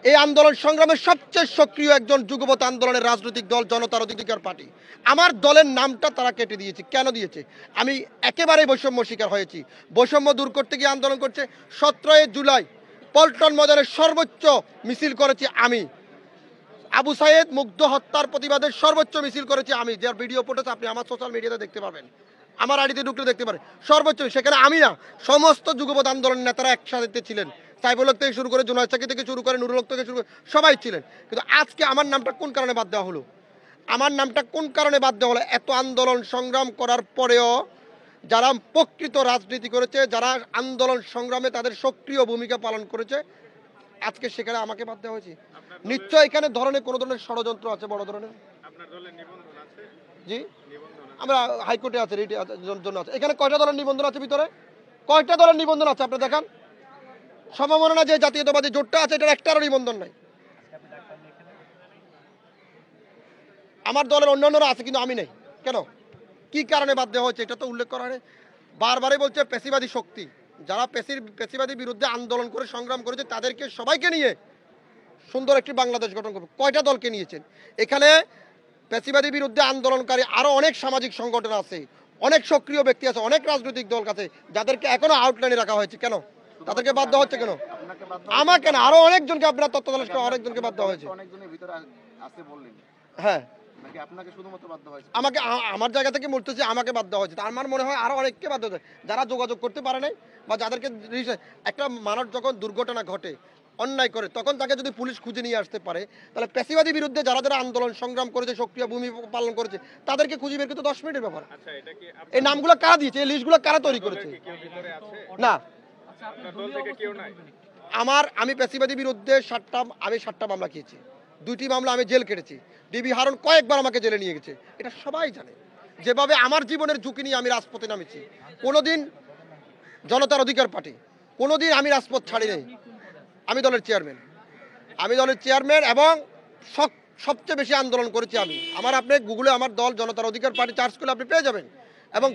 এই আন্দোলন সংগ্রামের সবচেয়ে সক্রিয় একজন যুগপৎ আন্দোলনের রাজনৈতিক দল জনতার অধিকার পার্টি। আমার দলের নামটা তারা কেটে দিয়েছে। কেন দিয়েছে? আমি একেবারেই বৈষম্য শিকার হয়েছি। বৈষম্য দূর করতে গিয়ে আন্দোলন করছে। 17 জুলাই পল্টন ময়দানের সর্বোচ্চ মিছিল করেছি আমি। আবু সাইদ মুগ্ধ হত্যার প্রতিবাদের সর্বোচ্চ মিছিল করেছি আমি, যার ভিডিও ফুটেজ আপনি আমার সোশ্যাল মিডিয়াতে দেখতে পাবেন, আমার আইডিতে ঢুকলে দেখতে পারেন। সর্বোচ্চ সেখানে আমি না, সমস্ত যুগপৎ আন্দোলনের নেতারা একসাথে ছিলেন। সাইফুল হক থেকে শুরু করে জুনায়েদ সাকি থেকে শুরু করে নুরুল হক থেকে শুরু করে সবাই ছিলেন। কিন্তু আজকে আমার নামটা কোন কারণে বাদ দেওয়া হলো? আমার নামটা কোন কারণে বাদ দেওয়া হলো? এত আন্দোলন সংগ্রাম করার পরেও যারা প্রকৃত রাজনীতি করেছে, যারা আন্দোলন সংগ্রামে তাদের সক্রিয় ভূমিকা পালন করেছে, আজকে সেখানে আমাকে বাদ দেওয়া হয়েছে। নিশ্চয় এখানে ধরনের কোনো ধরনের ষড়যন্ত্র আছে, বড় ধরনের। জি, আমরা হাইকোর্টে আছে, রিটে জন্য আছে। এখানে কয়টা দলের নিবন্ধন আছে? ভিতরে কয়টা দলের নিবন্ধন আছে আপনি দেখান। সমমনা যে জাতীয়তাবাদী জোটটা আছে, এটার একটারও নিবন্ধন নাই। আমার দলের অন্যান্যরা আছে, কিন্তু আমি নেই। কেন? কি কারণে বাদ দেওয়া হয়েছে এটা তো উল্লেখ করা হয়। বারবারই বলছে পেশিবাদী শক্তি, যারা পেশিবাদী বিরুদ্ধে আন্দোলন করে সংগ্রাম করেছে তাদেরকে সবাইকে নিয়ে সুন্দর একটি বাংলাদেশ গঠন করবে। কয়টা দলকে নিয়েছেন? এখানে পেশিবাদী বিরুদ্ধে আন্দোলনকারী আরো অনেক সামাজিক সংগঠন আছে, অনেক সক্রিয় ব্যক্তি আছে, অনেক রাজনৈতিক দল আছে, যাদেরকে এখনো আউটলাইনে রাখা হয়েছে। কেন তাদেরকে বাদ দেওয়া হচ্ছে? কেন আমাকে না, আরো অনেকজনকে আপনার তত্ত্ব তালাশ করে অনেকজনকে বাদ দেওয়া হয়েছে। হ্যাঁ, আমাকে আমার জায়গা থেকে বলতেছি আমাকে বাদ দেওয়া হয়েছে। আমার মনে হয় আরো অনেককে বাদ দেওয়া হয়েছে, যারা যোগাযোগ করতে পারে নাই বা যাদেরকে। একটা মানুষ যখন দুর্ঘটনা ঘটে, অন্যায় করে, তখন তাকে যদি পুলিশ খুঁজে নিয়ে আসতে পারে, তাহলে পেশিবাদী বিরুদ্ধে যারা যারা আন্দোলন সংগ্রাম করেছে, সক্রিয় ভূমিকা পালন করেছে, তাদেরকে খুঁজে বের করতে 10 মিনিটের ব্যাপার। এই নামগুলো কারা দিয়েছে? এই লিস্টগুলো কারা তৈরি করেছে? না, আমি পেশিবাদী বিরুদ্ধে 7টা মামলা খেয়েছি, 2টি মামলা আমি জেল কেটেছি। ডিবি হারুন কয়েকবার আমাকে জেলে নিয়ে গেছে, এটা সবাই জানে। যেভাবে আমার জীবনের ঝুঁকি নিয়ে আমি রাজপথে নামেছি, কোনোদিন জনতার অধিকার পার্টি, কোনোদিন আমি রাজপথ ছাড়ি নাই। আমি দলের চেয়ারম্যান এবং সবচেয়ে বেশি আন্দোলন করেছি আমি। আপনি গুগলে আমার দল জনতার অধিকার পার্টি সার্চ করলে আপনি পেয়ে যাবেন। এবং